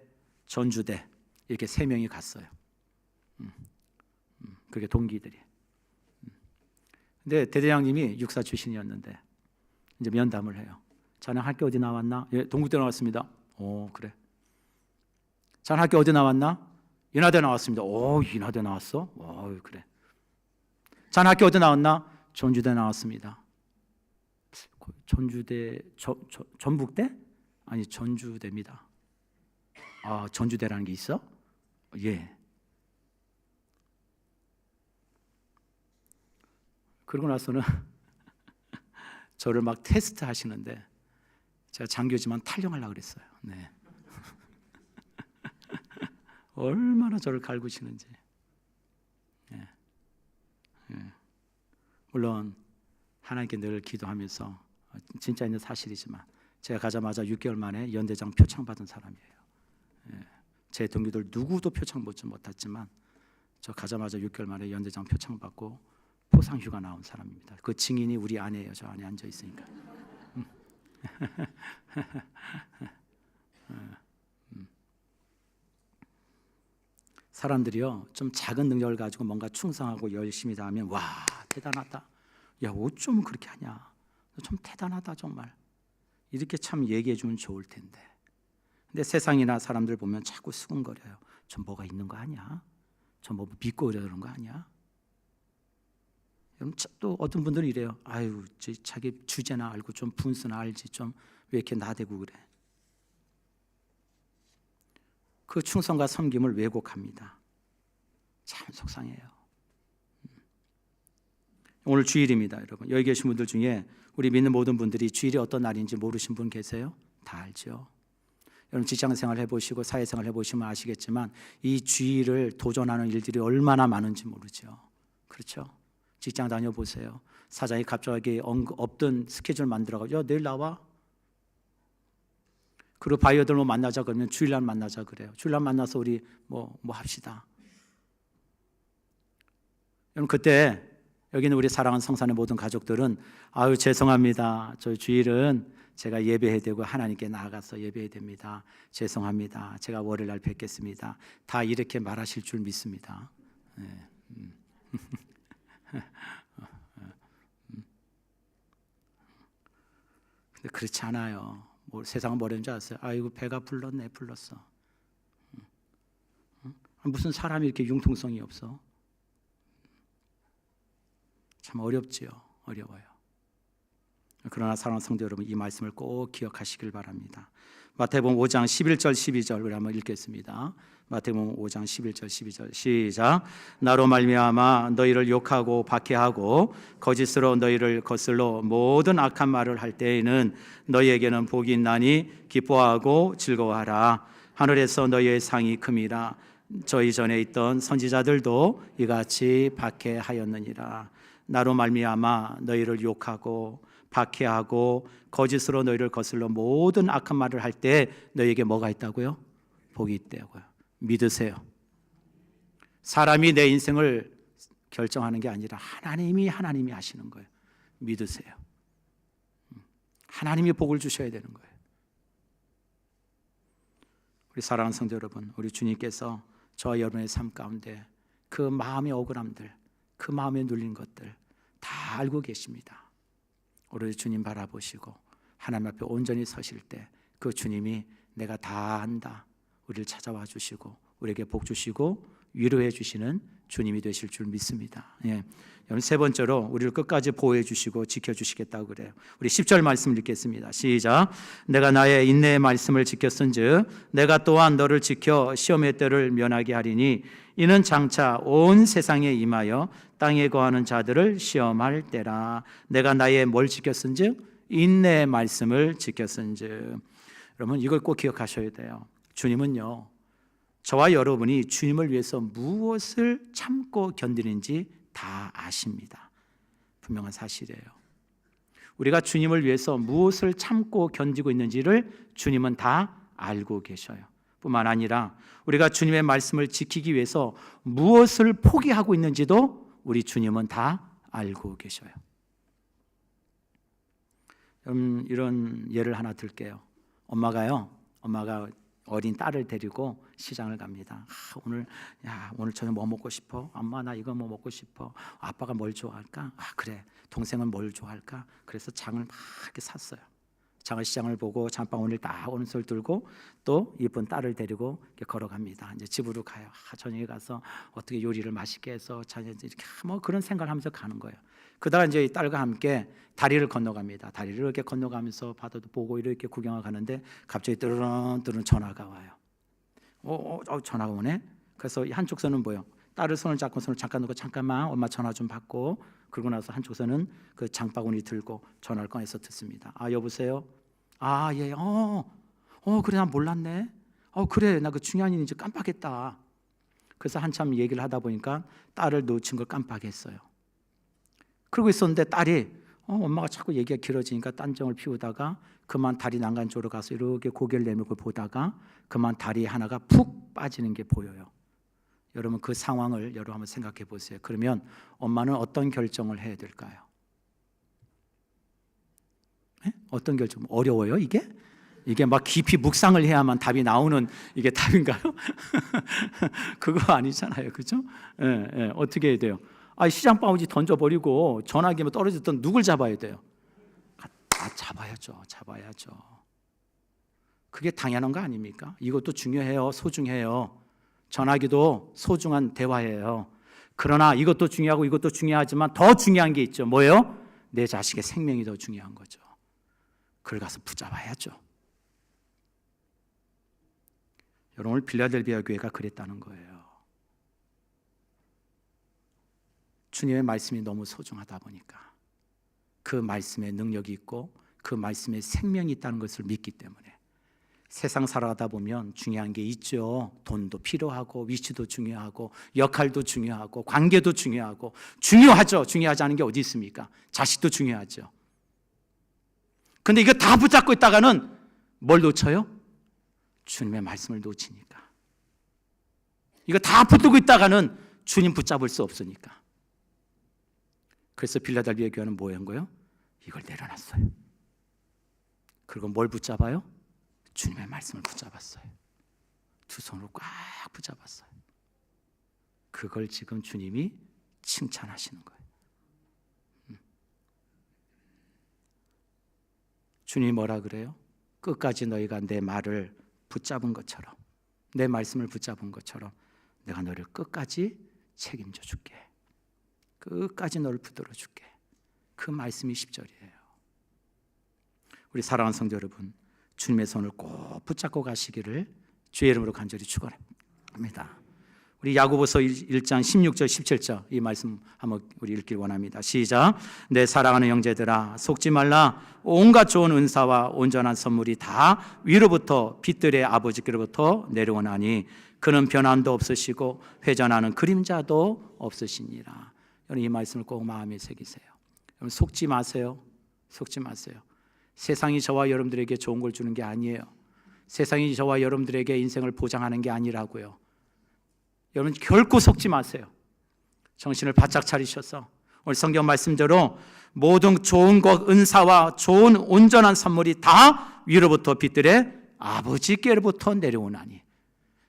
전주대 이렇게 3명이 갔어요. 그게 동기들이. 근데 대대장님이 육사 출신이었는데 이제 면담을 해요. 자네 학교 어디 나왔나? 예, 동국대 나왔습니다. 오, 그래. 자네 학교 어디 나왔나? 인하대 나왔습니다. 오, 인하대 나왔어? 오, 그래. 자네 학교 어디 나왔나? 전주대 나왔습니다. 전주대, 전북대? 아니, 전주대입니다. 아, 전주대라는 게 있어? 예. 그러고 나서는 저를 막 테스트 하시는데 제가 장교지만 탈영하려고 그랬어요. 네. 얼마나 저를 갈구시는지. 네. 네. 물론 하나님께 늘 기도하면서, 진짜 있는 사실이지만 제가 가자마자 6개월 만에 연대장 표창 받은 사람이에요. 네. 제 동기들 누구도 표창 받지 못했지만 저 가자마자 6개월 만에 연대장 표창 받고 포상휴가 나온 사람입니다. 그 증인이 우리 아내예요. 저 안에 앉아 있으니까. 사람들이요, 좀 작은 능력을 가지고 뭔가 충성하고 열심히 다 하면 와, 대단하다. 야, 어쩜 그렇게 하냐. 너 좀 대단하다 정말. 이렇게 참 얘기해 주면 좋을 텐데. 근데 세상이나 사람들 보면 자꾸 수근거려요. 좀 뭐가 있는 거 아니야? 좀 뭐 믿고 그러는 거 아니야? 또 어떤 분들은 이래요. 아유, 자기 주제나 알고 좀 분수나 알지, 좀 왜 이렇게 나대고 그래. 그 충성과 섬김을 왜곡합니다. 참 속상해요. 오늘 주일입니다, 여러분. 여기 계신 분들 중에 우리 믿는 모든 분들이 주일이 어떤 날인지 모르신 분 계세요? 다 알죠. 여러분 직장생활 해보시고 사회생활 해보시면 아시겠지만 이 주일을 도전하는 일들이 얼마나 많은지 모르죠. 그렇죠? 직장 다녀보세요. 사장이 갑자기 없던 스케줄 만들어가지고 야, 내일 나와. 그리고 바이어들 뭐 만나자 그러면 주일날 만나자 그래요. 주일날 만나서 우리 뭐 합시다. 여러분 그때 여기 있는 우리 사랑하는 성산의 모든 가족들은 아유 죄송합니다. 저 주일은 제가 예배해야 되고 하나님께 나아가서 예배해야 됩니다. 죄송합니다. 제가 월요일날 뵙겠습니다. 다 이렇게 말하실 줄 믿습니다. 네. 근데 그렇지 않아요. 세상은 뭐라는 줄 아세요? 아이고 배가 불렀어. 무슨 사람이 이렇게 융통성이 없어? 참 어렵지요. 어려워요. 그러나 사랑하는 성도 여러분, 이 말씀을 꼭 기억하시길 바랍니다. 마태복음 5장 11절 12절 우리 한번 읽겠습니다. 마태복음 5장 11절 12절 시작. 나로 말미암아 너희를 욕하고 박해하고 거짓으로 너희를 거슬러 모든 악한 말을 할 때에는 너희에게는 복이 있나니 기뻐하고 즐거워하라. 하늘에서 너희의 상이 큼이라. 저희 전에 있던 선지자들도 이같이 박해하였느니라. 나로 말미암아 너희를 욕하고 박해하고 거짓으로 너희를 거슬러 모든 악한 말을 할 때 너희에게 뭐가 있다고요? 복이 있다고요. 믿으세요. 사람이 내 인생을 결정하는 게 아니라 하나님이 하시는 거예요. 믿으세요. 하나님이 복을 주셔야 되는 거예요. 우리 사랑하는 성도 여러분, 우리 주님께서 저와 여러분의 삶 가운데 그 마음의 억울함들, 그 마음에 눌린 것들 다 알고 계십니다. 우리 주님 바라보시고 하나님 앞에 온전히 서실 때 그 주님이 내가 다 안다 우리를 찾아와 주시고 우리에게 복 주시고 위로해 주시는 주님이 되실 줄 믿습니다. 예. 여러분 세 번째로 우리를 끝까지 보호해 주시고 지켜 주시겠다고 그래요. 우리 10절 말씀 읽겠습니다. 시작. 내가 나의 인내의 말씀을 지켰은즉 내가 또한 너를 지켜 시험의 때를 면하게 하리니 이는 장차 온 세상에 임하여 땅에 거하는 자들을 시험할 때라. 내가 나의 뭘 지켰은즉 인내의 말씀을 지켰은즉. 여러분 이걸 꼭 기억하셔야 돼요. 주님은요 저와 여러분이 주님을 위해서 무엇을 참고 견디는지 다 아십니다. 분명한 사실이에요. 우리가 주님을 위해서 무엇을 참고 견디고 있는지를 주님은 다 알고 계셔요. 뿐만 아니라 우리가 주님의 말씀을 지키기 위해서 무엇을 포기하고 있는지도 우리 주님은 다 알고 계셔요. 여러분 이런 예를 하나 들게요. 엄마가 어린 딸을 데리고 시장을 갑니다. 오늘 저녁 뭐 먹고 싶어? 엄마 나 이거 뭐 먹고 싶어. 아빠가 뭘 좋아할까? 그래. 동생은 뭘 좋아할까? 그래서 장을 막 이렇게 샀어요. 장을 시장을 보고 장바구니를 딱 오른손을 들고 또 이쁜 딸을 데리고 이렇게 걸어갑니다. 이제 집으로 가요. 저녁에 가서 어떻게 요리를 맛있게 해서 이렇게 뭐 그런 생각을 하면서 가는 거예요. 그다가 이제 딸과 함께 다리를 건너갑니다. 다리를 이렇게 건너가면서 바다도 보고 이렇게 구경을 가는데 갑자기 뜨르릉 전화가 와요. 전화가 오네. 그래서 한쪽 손은 뭐요? 딸을 손을 잡고 손을 잠깐 놓고 잠깐만 엄마 전화 좀 받고 그러고 나서 한쪽 손은 그 장바구니 들고 전화를 꺼내서 듣습니다. 여보세요? 예. 그래 나 몰랐네. 그래 나 그 중요한 일인지 깜빡했다. 그래서 한참 얘기를 하다 보니까 딸을 놓친 걸 깜빡했어요. 그러고 있었는데 딸이 엄마가 자꾸 얘기가 길어지니까 딴정을 피우다가 그만 다리 난간 쪽으로 가서 이렇게 고개를 내밀고 보다가 그만 다리 하나가 푹 빠지는 게 보여요. 여러분 그 상황을 여러분 한번 생각해 보세요. 그러면 엄마는 어떤 결정을 해야 될까요? 어떤 결정? 어려워요 이게? 이게 막 깊이 묵상을 해야만 답이 나오는 이게 답인가요? 그거 아니잖아요, 그렇죠? 어떻게 해야 돼요? 시장 바구니 던져버리고 전화기에 떨어졌던 누굴 잡아야 돼요? 잡아야죠. 그게 당연한 거 아닙니까? 이것도 중요해요. 소중해요. 전화기도 소중한 대화예요. 그러나 이것도 중요하고 이것도 중요하지만 더 중요한 게 있죠. 뭐예요? 내 자식의 생명이 더 중요한 거죠. 그걸 가서 붙잡아야죠. 여러분 오늘 빌라델비아 교회가 그랬다는 거예요. 주님의 말씀이 너무 소중하다 보니까 그 말씀에 능력이 있고 그 말씀에 생명이 있다는 것을 믿기 때문에 세상 살아가다 보면 중요한 게 있죠. 돈도 필요하고 위치도 중요하고 역할도 중요하고 관계도 중요하고 중요하죠. 중요하지 않은 게 어디 있습니까? 자식도 중요하죠. 근데 이거 다 붙잡고 있다가는 뭘 놓쳐요? 주님의 말씀을 놓치니까. 이거 다 붙들고 있다가는 주님 붙잡을 수 없으니까. 그래서 빌라델비아 교회는 뭐 한 거예요? 이걸 내려놨어요. 그리고 뭘 붙잡아요? 주님의 말씀을 붙잡았어요. 두 손으로 꽉 붙잡았어요. 그걸 지금 주님이 칭찬하시는 거예요. 주님이 뭐라 그래요? 끝까지 너희가 내 말을 붙잡은 것처럼, 내 말씀을 붙잡은 것처럼 내가 너를 끝까지 책임져 줄게. 끝까지 너를 붙들어 줄게. 그 말씀이 10절이에요. 우리 사랑하는 성도 여러분, 주님의 손을 꼭 붙잡고 가시기를 주의 이름으로 간절히 축원합니다. 우리 야고보서 1장 16절 17절 이 말씀 한번 우리 읽길 원합니다. 시작. 내 사랑하는 형제들아 속지 말라. 온갖 좋은 은사와 온전한 선물이 다 위로부터 빛들의 아버지께로부터 내려오나니 그는 변함도 없으시고 회전하는 그림자도 없으시니라. 여러분 이 말씀을 꼭 마음에 새기세요. 여러분 속지 마세요. 속지 마세요. 세상이 저와 여러분들에게 좋은 걸 주는 게 아니에요. 세상이 저와 여러분들에게 인생을 보장하는 게 아니라고요. 여러분 결코 속지 마세요. 정신을 바짝 차리셔서 오늘 성경 말씀대로 모든 좋은 것, 은사와 좋은 온전한 선물이 다 위로부터 빛들의 아버지께로부터 내려오나니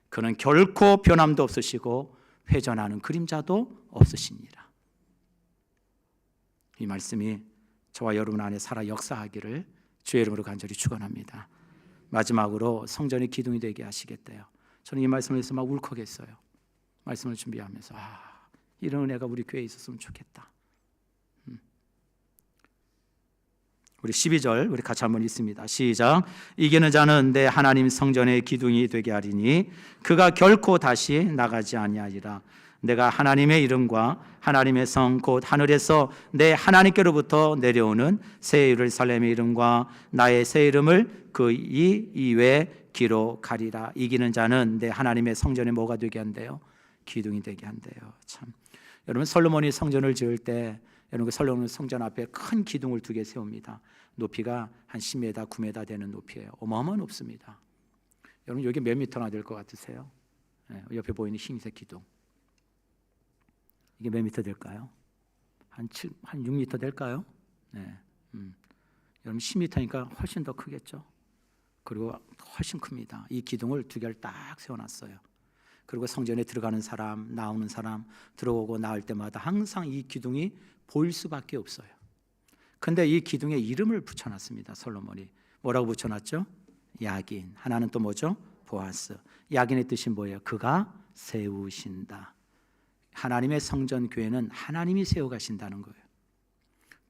그는 결코 변함도 없으시고 회전하는 그림자도 없으시니라. 이 말씀이 저와 여러분 안에 살아 역사하기를 주의 이름으로 간절히 축원합니다. 마지막으로 성전의 기둥이 되게 하시겠대요. 저는 이 말씀을 해서 막 울컥했어요. 말씀을 준비하면서 이런 은혜가 우리 교회에 있었으면 좋겠다. 우리 12절 우리 같이 한번 읽습니다. 시작. 이기는 자는 내 하나님 성전의 기둥이 되게 하리니 그가 결코 다시 나가지 아니하리라. 내가 하나님의 이름과 하나님의 성 곧 하늘에서 내 하나님께로부터 내려오는 새 예루살렘의 이름과 나의 새 이름을 그 이외에 기록하리라. 이기는 자는 내 하나님의 성전에 뭐가 되게 한대요? 기둥이 되게 한대요. 참 여러분 솔로몬이 성전을 지을 때 여러분 그 솔로몬 성전 앞에 큰 기둥을 2개 세웁니다. 높이가 한 10m, 9m 되는 높이에요. 어마어마한 높습니다. 여러분 여기 몇 미터나 될 것 같으세요? 네, 옆에 보이는 흰색 기둥 이게 몇 미터 될까요? 한 6미터 될까요? 네. 여러분 10미터니까 훨씬 더 크겠죠? 그리고 훨씬 큽니다. 이 기둥을 2개를 딱 세워놨어요. 그리고 성전에 들어가는 사람, 나오는 사람, 들어오고 나올 때마다 항상 이 기둥이 보일 수밖에 없어요. 근데 이 기둥에 이름을 붙여놨습니다. 솔로몬이 뭐라고 붙여놨죠? 야긴. 하나는 또 뭐죠? 보아스. 야긴의 뜻이 뭐예요? 그가 세우신다. 하나님의 성전 교회는 하나님이 세워가신다는 거예요.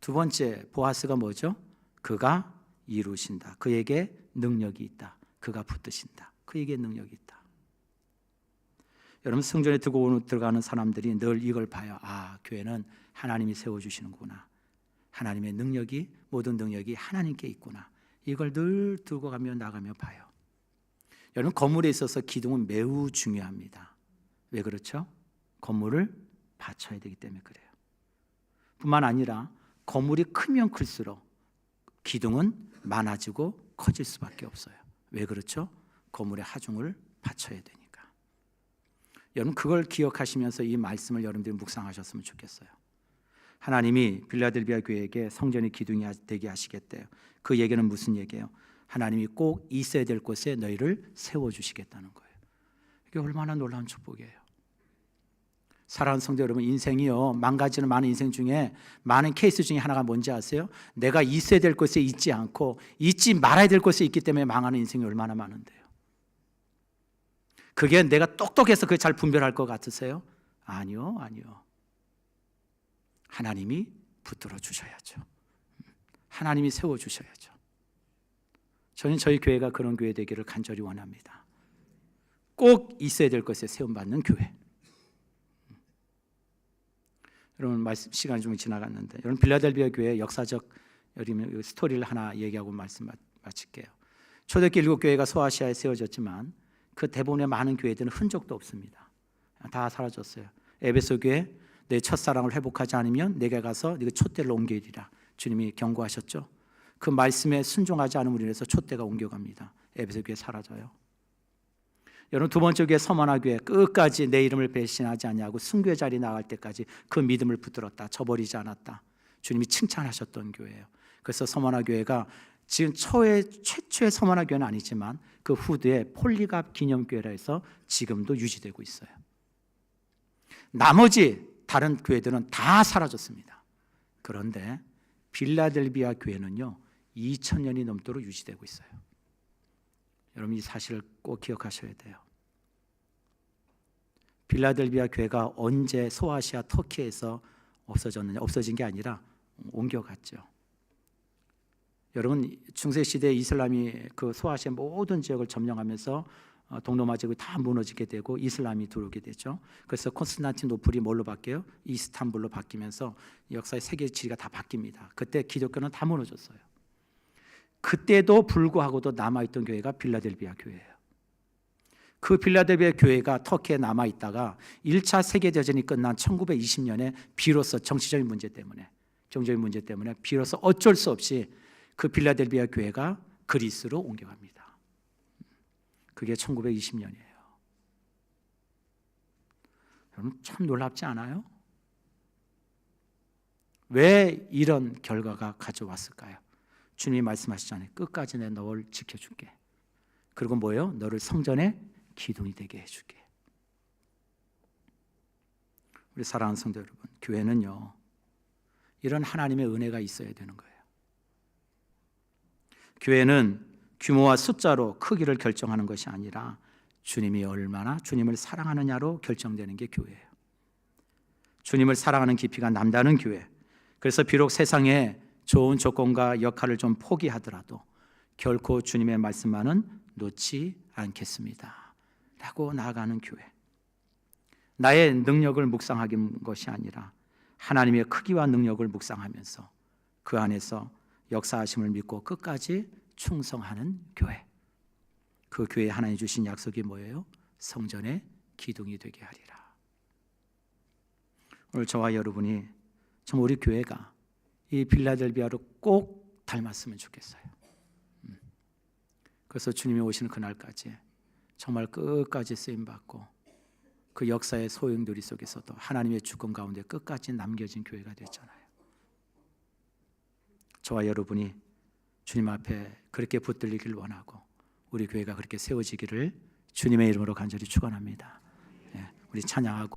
2번째 보아스가 뭐죠? 그가 이루신다. 그에게 능력이 있다. 그가 붙드신다. 그에게 능력이 있다. 여러분 성전에 들어가는 사람들이 늘 이걸 봐요. 교회는 하나님이 세워주시는구나. 하나님의 능력이 모든 능력이 하나님께 있구나. 이걸 늘 두고 가며 나가며 봐요. 여러분 건물에 있어서 기둥은 매우 중요합니다. 왜 그렇죠? 건물을 받쳐야 되기 때문에 그래요. 뿐만 아니라 건물이 크면 클수록 기둥은 많아지고 커질 수밖에 없어요. 왜 그렇죠? 건물의 하중을 받쳐야 되니까. 여러분 그걸 기억하시면서 이 말씀을 여러분들이 묵상하셨으면 좋겠어요. 하나님이 빌라델비아 교회에게 성전의 기둥이 되게 하시겠대요. 그 얘기는 무슨 얘기예요? 하나님이 꼭 있어야 될 곳에 너희를 세워주시겠다는 거예요. 이게 얼마나 놀라운 축복이에요. 사랑하는 성도 여러분, 인생이요 망가지는 많은 인생 중에 많은 케이스 중에 하나가 뭔지 아세요? 내가 있어야 될 곳에 있지 않고 있지 말아야 될 곳에 있기 때문에 망하는 인생이 얼마나 많은데요. 그게 내가 똑똑해서 그걸 잘 분별할 것 같으세요? 아니요. 하나님이 붙들어 주셔야죠. 하나님이 세워 주셔야죠. 저는 저희 교회가 그런 교회 되기를 간절히 원합니다. 꼭 있어야 될 것에 세움받는 교회. 여러분 말씀 시간이 좀 지나갔는데 여러분 빌라델비아 교회 역사적 스토리를 하나 얘기하고 말씀 마칠게요. 초대교회 7교회가 소아시아에 세워졌지만 그 대부분의 많은 교회들은 흔적도 없습니다. 다 사라졌어요. 에베소 교회, 내 첫사랑을 회복하지 않으면 내가 가서 네가 촛대를 옮기리라. 주님이 경고하셨죠. 그 말씀에 순종하지 않은 우리를 해서 촛대가 옮겨갑니다. 에베소 교회 사라져요. 여러분, 두 번째 교회 서머나 교회, 끝까지 내 이름을 배신하지 않냐고 순교의 자리에 나갈 때까지 그 믿음을 붙들었다. 저버리지 않았다. 주님이 칭찬하셨던 교회예요. 그래서 서머나 교회가 지금 최초의 서머나 교회는 아니지만 그 후대에 폴리갑 기념교회라 해서 지금도 유지되고 있어요. 나머지 다른 교회들은 다 사라졌습니다. 그런데 빌라델비아 교회는요 2000년이 넘도록 유지되고 있어요. 여러분, 이 사실을 꼭 기억하셔야 돼요. 빌라델비아 교회가 언제 소아시아 터키에서 없어졌느냐? 없어진 게 아니라 옮겨갔죠. 여러분, 중세시대에 이슬람이 그 소아시아 모든 지역을 점령하면서 동로마 지역이 다 무너지게 되고 이슬람이 들어오게 되죠. 그래서 콘스탄티노플이 뭘로 바뀌어요? 이스탄불로 바뀌면서 역사의 세계 지리가 다 바뀝니다. 그때 기독교는 다 무너졌어요. 그때도 불구하고도 남아있던 교회가 빌라델비아 교회예요. 그 빌라델비아 교회가 터키에 남아있다가 1차 세계대전이 끝난 1920년에 비로소 정치적인 문제 때문에 비로소 어쩔 수 없이 그 빌라델비아 교회가 그리스로 옮겨갑니다. 그게 1920년이에요. 여러분, 참 놀랍지 않아요? 왜 이런 결과가 가져왔을까요? 주님이 말씀하시잖아요. 끝까지 내 너를 지켜줄게. 그리고 뭐예요? 너를 성전의 기둥이 되게 해줄게. 우리 사랑하는 성도 여러분, 교회는요 이런 하나님의 은혜가 있어야 되는 거예요. 교회는 규모와 숫자로 크기를 결정하는 것이 아니라 주님이 얼마나 주님을 사랑하느냐로 결정되는 게 교회예요. 주님을 사랑하는 깊이가 남다른 교회. 그래서 비록 세상에 좋은 조건과 역할을 좀 포기하더라도 결코 주님의 말씀만은 놓지 않겠습니다 라고 나아가는 교회. 나의 능력을 묵상하는 것이 아니라 하나님의 크기와 능력을 묵상하면서 그 안에서 역사하심을 믿고 끝까지 충성하는 교회. 그 교회에 하나님 주신 약속이 뭐예요? 성전의 기둥이 되게 하리라. 오늘 저와 여러분이 정말 우리 교회가 이 빌라델비아로 꼭 닮았으면 좋겠어요. 그래서 주님이 오시는 그날까지 정말 끝까지 쓰임받고 그 역사의 소용돌이 속에서도 하나님의 주권 가운데 끝까지 남겨진 교회가 됐잖아요. 저와 여러분이 주님 앞에 그렇게 붙들리길 원하고 우리 교회가 그렇게 세워지기를 주님의 이름으로 간절히 축원합니다. 우리 찬양하고